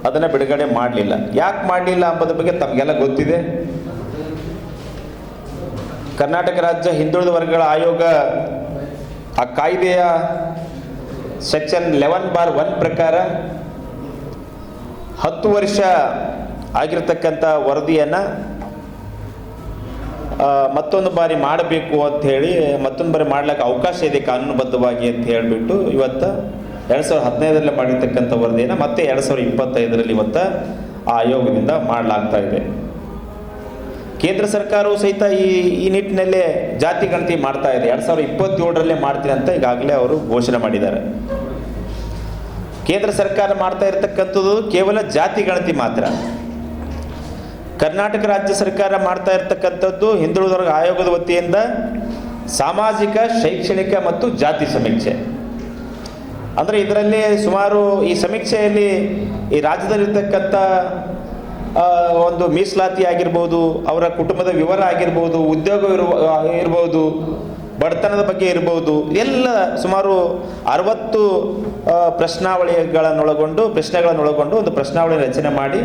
ಅದನ್ನು ಬಿಡುಗಡೆ ಮಾಡಲಿಲ್ಲ. ಯಾಕೆ ಮಾಡಲಿಲ್ಲ ಎಂಬುದರ ಬಗ್ಗೆ ತಮಗೆಲ್ಲ ಗೊತ್ತಿದೆ. ಕರ್ನಾಟಕ ರಾಜ್ಯ ಹಿಂದುಳಿದ ವರ್ಗಗಳ ಆಯೋಗ ಆ ಕಾಯ್ದೆಯ ಸೆಕ್ಷನ್ 11(1) ಪ್ರಕಾರ 10 ವರ್ಷ ಆಗಿರತಕ್ಕಂಥ ವರದಿಯನ್ನು ಮತ್ತೊಂದು ಬಾರಿ ಮಾಡಬೇಕು ಅಂತ ಹೇಳಿ ಮತ್ತೊಂದು ಬಾರಿ ಮಾಡ್ಲಿಕ್ಕೆ ಅವಕಾಶ ಇದೆ ಕಾನೂನುಬದ್ಧವಾಗಿ ಅಂತ ಹೇಳಿಬಿಟ್ಟು ಇವತ್ತು 2015ರಲ್ಲಿ ಮಾಡಿರ್ತಕ್ಕಂಥ ವರದಿಯನ್ನು ಮತ್ತೆ 2025ರಲ್ಲಿ ಇವತ್ತು ಆ ಆಯೋಗದಿಂದ ಮಾಡಲಾಗ್ತಾ ಇದೆ. ಕೇಂದ್ರ ಸರ್ಕಾರವು ಸಹಿತ ಈ ನಿಟ್ಟಿನಲ್ಲೇ ಜಾತಿ ಗಣತಿ ಮಾಡ್ತಾ ಇದೆ. 2027ರಲ್ಲೇ ಮಾಡ್ತೀನಿ ಅಂತ ಈಗಾಗಲೇ ಅವರು ಘೋಷಣೆ ಮಾಡಿದ್ದಾರೆ. ಕೇಂದ್ರ ಸರ್ಕಾರ ಮಾಡ್ತಾ ಇರತಕ್ಕಂಥದ್ದು ಕೇವಲ ಜಾತಿ ಗಣತಿ ಮಾತ್ರ. ಕರ್ನಾಟಕ ರಾಜ್ಯ ಸರ್ಕಾರ ಮಾಡ್ತಾ ಇರತಕ್ಕಂಥದ್ದು ಹಿಂದುಳಿದ ವರ್ಗ ಆಯೋಗದ ವತಿಯಿಂದ ಸಾಮಾಜಿಕ, ಶೈಕ್ಷಣಿಕ ಮತ್ತು ಜಾತಿ ಸಮೀಕ್ಷೆ. ಅಂದರೆ ಇದರಲ್ಲಿ ಸುಮಾರು ಈ ಸಮೀಕ್ಷೆಯಲ್ಲಿ ಈ ರಾಜ್ಯದಲ್ಲಿರ್ತಕ್ಕಂಥ ಒಂದು ಮೀಸಲಾತಿ ಆಗಿರ್ಬೋದು, ಅವರ ಕುಟುಂಬದ ವಿವರ ಆಗಿರ್ಬೋದು, ಉದ್ಯೋಗ ಇರ್ಬೋದು, ಬಡತನದ ಬಗ್ಗೆ ಇರ್ಬೋದು, ಎಲ್ಲ ಸುಮಾರು 60 ಪ್ರಶ್ನೆಗಳನ್ನೊಳಗೊಂಡು ಒಂದು ಪ್ರಶ್ನಾವಳಿ ರಚನೆ ಮಾಡಿ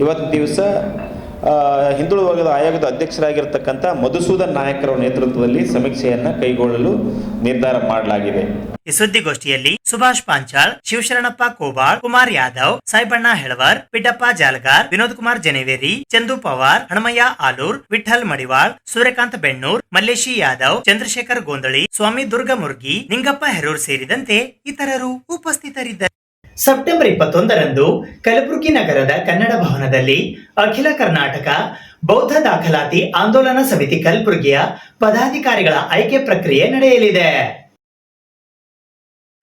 ಇವತ್ತು ದಿವಸ ಹಿಂದುಳಿದ ವರ್ಗದ ಆಯೋಗದ ಅಧ್ಯಕ್ಷರಾಗಿರ್ತಕ್ಕಂಥ ಮಧುಸೂದನ್ ನಾಯಕರ ನೇತೃತ್ವದಲ್ಲಿ ಸಮೀಕ್ಷೆಯನ್ನು ಕೈಗೊಳ್ಳಲು ನಿರ್ಧಾರ ಮಾಡಲಾಗಿದೆ. ಈ ಸುದ್ದಿಗೋಷ್ಠಿಯಲ್ಲಿ ಸುಭಾಷ್ ಪಾಂಚಾಳ್, ಶಿವಶರಣಪ್ಪ ಕೋಬಾಳ್, ಕುಮಾರ್ ಯಾದವ್, ಸಾಯಿಬಣ್ಣ ಹೆಳವರ್, ಪಿಡ್ಡಪ್ಪ ಜಾಲಗಾರ್, ವಿನೋದ್ ಕುಮಾರ್ ಜನೇವೇರಿ, ಚಂದು ಪವಾರ್, ಹಣಮಯ್ಯ ಆಲೂರ್, ವಿಠಲ್ ಮಡಿವಾಳ್, ಸೂರ್ಯಕಾಂತ್ ಬೆಣ್ಣೂರ್, ಮಲ್ಲೇಶಿ ಯಾದವ್, ಚಂದ್ರಶೇಖರ್ ಗೋಂದಳಿ, ಸ್ವಾಮಿ ದುರ್ಗಮುರ್ಗಿ, ನಿಂಗಪ್ಪ ಹೆರೂರ್ ಸೇರಿದಂತೆ ಇತರರು ಉಪಸ್ಥಿತರಿದ್ದರು. ಸೆಪ್ಟೆಂಬರ್ 21ರಂದು ಕಲಬುರಗಿ ನಗರದ ಕನ್ನಡ ಭವನದಲ್ಲಿ ಅಖಿಲ ಕರ್ನಾಟಕ ಬೌದ್ಧ ದಾಖಲಾತಿ ಆಂದೋಲನ ಸಮಿತಿ ಕಲಬುರಗಿಯ ಪದಾಧಿಕಾರಿಗಳ ಆಯ್ಕೆ ಪ್ರಕ್ರಿಯೆ ನಡೆಯಲಿದೆ.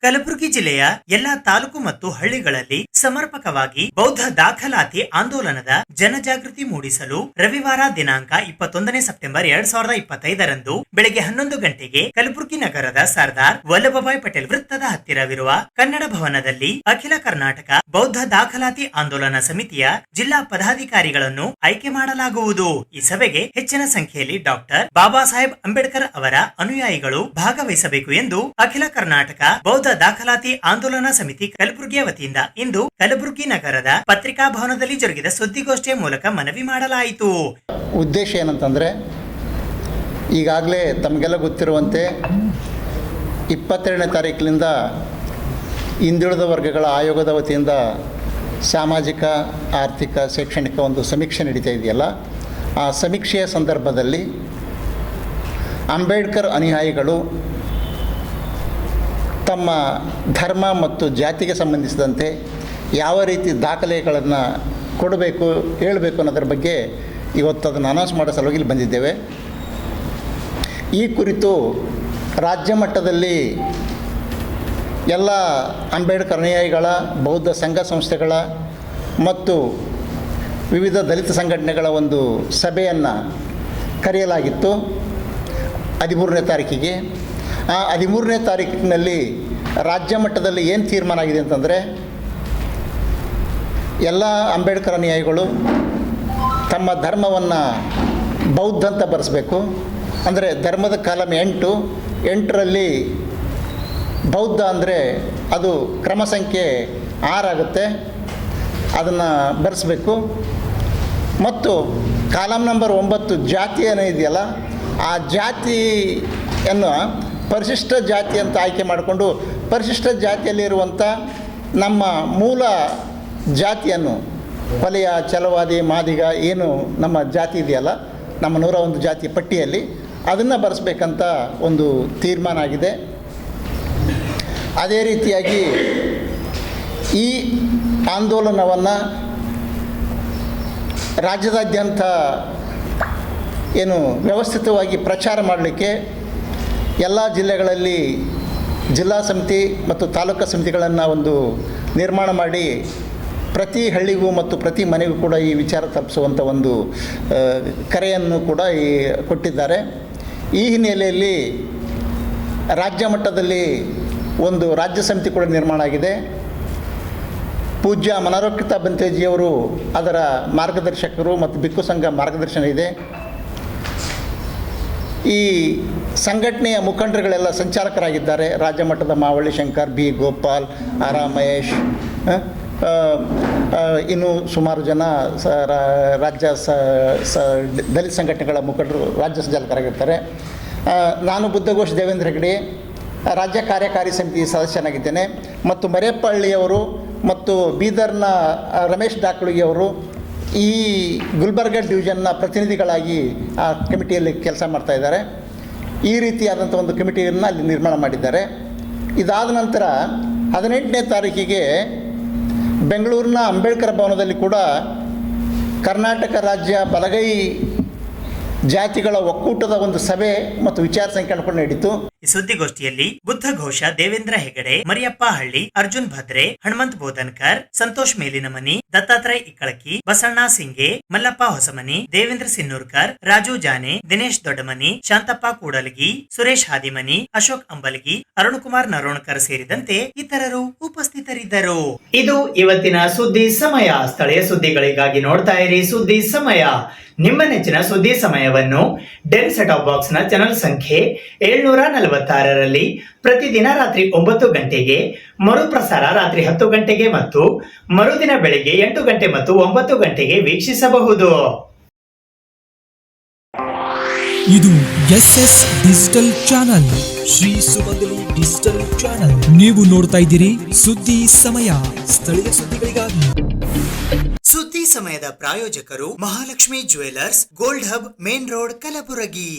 ಕಲಬುರಗಿ ಜಿಲ್ಲೆಯ ಎಲ್ಲಾ ತಾಲೂಕು ಮತ್ತು ಹಳ್ಳಿಗಳಲ್ಲಿ ಸಮರ್ಪಕವಾಗಿ ಬೌದ್ಧ ದಾಖಲಾತಿ ಆಂದೋಲನದ ಜನಜಾಗೃತಿ ಮೂಡಿಸಲು ರವಿವಾರ ದಿನಾಂಕ 21 ಸೆಪ್ಟೆಂಬರ್ 2025 ಬೆಳಗ್ಗೆ 11 ಗಂಟೆಗೆ ಕಲಬುರಗಿ ನಗರದ ಸರ್ದಾರ್ ವಲ್ಲಭಭಾಯ್ ಪಟೇಲ್ ವೃತ್ತದ ಹತ್ತಿರವಿರುವ ಕನ್ನಡ ಭವನದಲ್ಲಿ ಅಖಿಲ ಕರ್ನಾಟಕ ಬೌದ್ಧ ದಾಖಲಾತಿ ಆಂದೋಲನ ಸಮಿತಿಯ ಜಿಲ್ಲಾ ಪದಾಧಿಕಾರಿಗಳನ್ನು ಆಯ್ಕೆ ಮಾಡಲಾಗುವುದು. ಈ ಸಭೆಗೆ ಹೆಚ್ಚಿನ ಸಂಖ್ಯೆಯಲ್ಲಿ ಡಾಕ್ಟರ್ ಬಾಬಾ ಸಾಹೇಬ್ ಅಂಬೇಡ್ಕರ್ ಅವರ ಅನುಯಾಯಿಗಳು ಭಾಗವಹಿಸಬೇಕು ಎಂದು ಅಖಿಲ ಕರ್ನಾಟಕ ಬೌದ್ಧ ದಾಖಲಾತಿ ಆಂದೋಲನ ಸಮಿತಿ ಕಲಬುರಗಿಯ ವತಿಯಿಂದ ಇಂದು ಕಲಬುರಗಿ ನಗರದ ಪತ್ರಿಕಾ ಭವನದಲ್ಲಿ ಜರುಗಿದ ಸುದ್ದಿಗೋಷ್ಠಿಯ ಮೂಲಕ ಮನವಿ ಮಾಡಲಾಯಿತು. ಉದ್ದೇಶ ಏನಂತಂದರೆ, ಈಗಾಗಲೇ ತಮಗೆಲ್ಲ ಗೊತ್ತಿರುವಂತೆ 22ನೇ ತಾರೀಕಿನಿಂದ ಹಿಂದುಳಿದ ವರ್ಗಗಳ ಆಯೋಗದ ವತಿಯಿಂದ ಸಾಮಾಜಿಕ, ಆರ್ಥಿಕ, ಶೈಕ್ಷಣಿಕ ಒಂದು ಸಮೀಕ್ಷೆ ನಡೀತಾ ಇದೆಯಲ್ಲ, ಆ ಸಮೀಕ್ಷೆಯ ಸಂದರ್ಭದಲ್ಲಿ ಅಂಬೇಡ್ಕರ್ ಅನುಯಾಯಿಗಳು ತಮ್ಮ ಧರ್ಮ ಮತ್ತು ಜಾತಿಗೆ ಸಂಬಂಧಿಸಿದಂತೆ ಯಾವ ರೀತಿ ದಾಖಲೆಗಳನ್ನು ಕೊಡಬೇಕು, ಹೇಳಬೇಕು ಅನ್ನೋದ್ರ ಬಗ್ಗೆ ಇವತ್ತು ಅದನ್ನು ಅನೌನ್ಸ್ ಮಾಡೋ ಸಲುವಾಗಿ ಇಲ್ಲಿ ಬಂದಿದ್ದೇವೆ. ಈ ಕುರಿತು ರಾಜ್ಯ ಮಟ್ಟದಲ್ಲಿ ಎಲ್ಲ ಅಂಬೇಡ್ಕರ್ ಅನುಯಾಯಿಗಳ, ಬೌದ್ಧ ಸಂಘ ಸಂಸ್ಥೆಗಳ ಮತ್ತು ವಿವಿಧ ದಲಿತ ಸಂಘಟನೆಗಳ ಒಂದು ಸಭೆಯನ್ನು ಕರೆಯಲಾಗಿತ್ತು 13ನೇ ತಾರೀಕಿಗೆ. ಆ 13ನೇ ತಾರೀಕಿನಲ್ಲಿ ರಾಜ್ಯ ಮಟ್ಟದಲ್ಲಿ ಏನು ತೀರ್ಮಾನ ಆಗಿದೆ ಅಂತಂದರೆ, ಎಲ್ಲ ಅಂಬೇಡ್ಕರ್ ಅನುಯಾಯಿಗಳು ತಮ್ಮ ಧರ್ಮವನ್ನು ಬೌದ್ಧ ಅಂತ ಬರೆಸಬೇಕು. ಅಂದರೆ ಧರ್ಮದ ಕಾಲಂ 8ರಲ್ಲಿ ಬೌದ್ಧ ಅಂದರೆ ಅದು ಕ್ರಮ ಸಂಖ್ಯೆ 6 ಆಗುತ್ತೆ, ಅದನ್ನು ಬರೆಸಬೇಕು. ಮತ್ತು ಕಾಲಂ ನಂಬರ್ 9 ಜಾತಿ ಏನೋ ಇದೆಯಲ್ಲ, ಆ ಜಾತಿಯನ್ನು ಪರಿಶಿಷ್ಟ ಜಾತಿ ಅಂತ ಆಯ್ಕೆ ಮಾಡಿಕೊಂಡು ಪರಿಶಿಷ್ಟ ಜಾತಿಯಲ್ಲಿರುವಂಥ ನಮ್ಮ ಮೂಲ ಜಾತಿಯನ್ನು, ಹೊಲೆಯ, ಛಲವಾದಿ, ಮಾದಿಗ ಏನು ನಮ್ಮ ಜಾತಿ ಇದೆಯಲ್ಲ, ನಮ್ಮ 101 ಜಾತಿ ಪಟ್ಟಿಯಲ್ಲಿ ಅದನ್ನು ಬರೆಸ್ಬೇಕಂತ ಒಂದು ತೀರ್ಮಾನ ಆಗಿದೆ. ಅದೇ ರೀತಿಯಾಗಿ ಈ ಆಂದೋಲನವನ್ನು ರಾಜ್ಯದಾದ್ಯಂತ ಏನು ವ್ಯವಸ್ಥಿತವಾಗಿ ಪ್ರಚಾರ ಮಾಡಲಿಕ್ಕೆ ಎಲ್ಲ ಜಿಲ್ಲೆಗಳಲ್ಲಿ ಜಿಲ್ಲಾ ಸಮಿತಿ ಮತ್ತು ತಾಲೂಕು ಸಮಿತಿಗಳನ್ನು ಒಂದು ನಿರ್ಮಾಣ ಮಾಡಿ ಪ್ರತಿ ಹಳ್ಳಿಗೂ ಮತ್ತು ಪ್ರತಿ ಮನೆಗೂ ಕೂಡ ಈ ವಿಚಾರ ತಲುಪಿಸುವಂಥ ಒಂದು ಕರೆಯನ್ನು ಕೂಡ ಕೊಟ್ಟಿದ್ದಾರೆ. ಈ ಹಿನ್ನೆಲೆಯಲ್ಲಿ ರಾಜ್ಯ ಮಟ್ಟದಲ್ಲಿ ಒಂದು ರಾಜ್ಯ ಸಮಿತಿ ಕೂಡ ನಿರ್ಮಾಣ ಆಗಿದೆ. ಪೂಜ್ಯ ಮನೋರಕ್ಷಿತ ಬಂತೇಜಿಯವರು ಅದರ ಮಾರ್ಗದರ್ಶಕರು ಮತ್ತು ಬಿಕ್ಕು ಸಂಘ ಮಾರ್ಗದರ್ಶನ ಇದೆ. ಈ ಸಂಘಟನೆಯ ಮುಖಂಡರುಗಳೆಲ್ಲ ಸಂಚಾಲಕರಾಗಿದ್ದಾರೆ. ರಾಜ್ಯ ಮಟ್ಟದ ಮಾವಳ್ಳಿ ಶಂಕರ್, ಬಿ ಗೋಪಾಲ್, ಆರ್ ಮಹೇಶ್, ಇನ್ನೂ ಸುಮಾರು ಜನ ರಾಜ್ಯ ದಲಿತ ಸಂಘಟನೆಗಳ ಮುಖಂಡರು ರಾಜ್ಯ ಸಂಚಾಲಕರಾಗಿರ್ತಾರೆ. ನಾನು ಬುದ್ಧಘೋಷ್ ದೇವೇಂದ್ರ ಹೆಗಡೆ ರಾಜ್ಯ ಕಾರ್ಯಕಾರಿ ಸಮಿತಿ ಸದಸ್ಯನಾಗಿದ್ದೇನೆ. ಮತ್ತು ಮರೇಪಹಳ್ಳಿಯವರು ಮತ್ತು ಬೀದರ್ನ ರಮೇಶ್ ಡಾಕ್ಳಿಯವರು ಈ ಗುಲ್ಬರ್ಗ ಡಿವಿಷನ್ನ ಪ್ರತಿನಿಧಿಗಳಾಗಿ ಆ ಕಮಿಟಿಯಲ್ಲಿ ಕೆಲಸ ಮಾಡ್ತಾಯಿದ್ದಾರೆ. ಈ ರೀತಿಯಾದಂಥ ಒಂದು ಕಮಿಟಿಯನ್ನು ಅಲ್ಲಿ ನಿರ್ಮಾಣ ಮಾಡಿದ್ದಾರೆ. ಇದಾದ ನಂತರ 18ನೇ ತಾರೀಕಿಗೆ ಬೆಂಗಳೂರಿನ ಅಂಬೇಡ್ಕರ್ ಭವನದಲ್ಲಿ ಕೂಡ ಕರ್ನಾಟಕ ರಾಜ್ಯ ಬಲಗೈ ಜಾತಿಗಳ ಒಕ್ಕೂಟದ ಒಂದು ಸಭೆ ಮತ್ತು ವಿಚಾರ ಸಂಕಿರಣ ಕೂಡ ನಡೀತು. ಈ ಸುದ್ದಿಗೋಷ್ಠಿಯಲ್ಲಿ ಬುದ್ಧಘೋಷ ದೇವೇಂದ್ರ ಹೆಗಡೆ, ಮರಿಯಪ್ಪ ಹಳ್ಳಿ, ಅರ್ಜುನ್ ಭದ್ರೆ, ಹನುಮಂತ್ ಬೋಧನ್ಕರ್, ಸಂತೋಷ್ ಮೇಲಿನಮನಿ, ದತ್ತಾತ್ರಯ್ ಇಕ್ಕಳಕಿ, ಬಸಣ್ಣ ಸಿಂಗೆ, ಮಲ್ಲಪ್ಪ ಹೊಸಮನಿ, ದೇವೇಂದ್ರ ಸಿನ್ನೂರ್ಕರ್, ರಾಜು ಜಾನೆ, ದಿನೇಶ್ ದೊಡ್ಡಮನಿ, ಶಾಂತಪ್ಪ ಕೂಡಲಗಿ, ಸುರೇಶ್ ಹಾದಿಮನಿ, ಅಶೋಕ್ ಅಂಬಲಗಿ, ಅರುಣಕುಮಾರ್ ನರೋಣಕರ್ ಸೇರಿದಂತೆ ಇತರರು ಉಪಸ್ಥಿತರಿದ್ದರು. ಇದು ಇವತ್ತಿನ ಸುದ್ದಿ ಸಮಯ. ಸ್ಥಳೀಯ ಸುದ್ದಿಗಳಿಗಾಗಿ ನೋಡ್ತಾ ಇರಿ ಸುದ್ದಿ ಸಮಯ. ನಿಮ್ಮ ನೆಚ್ಚಿನ ಸುದ್ದಿ ಸಮಯವನ್ನು ಡೆನ್ ಸೆಟ್ ಆಫ್ ಬಾಕ್ಸ್ ನ ಚಾನೆಲ್ ಸಂಖ್ಯೆ 746ರಲ್ಲಿ ಪ್ರತಿದಿನ ರಾತ್ರಿ 9 ಗಂಟೆಗೆ, ಮರುಪ್ರಸಾರ ರಾತ್ರಿ 10 ಗಂಟೆಗೆ ಮತ್ತು ಮರುದಿನ ಬೆಳಿಗ್ಗೆ 8 ಗಂಟೆ ಮತ್ತು 9 ಗಂಟೆಗೆ ವೀಕ್ಷಿಸಬಹುದು. ಇದು SS ಡಿಜಿಟಲ್ ಚಾನಲ್, ಶ್ರೀ ಸುಮಂಗಲಿ ಡಿಜಿಟಲ್ ಚಾನಲ್. ನೀವು ನೋಡ್ತಾ ಇದ್ದೀರಿ ಸುದ್ದಿ ಸಮಯ, ಸ್ಥಳೀಯ ಸುದ್ದಿಗಳಿಗಾಗಿ. ಸುದ್ದಿ ಸಮಯದ ಪ್ರಾಯೋಜಕರು Mahalakshmi jewellers, gold hub, main road, Kalaburagi.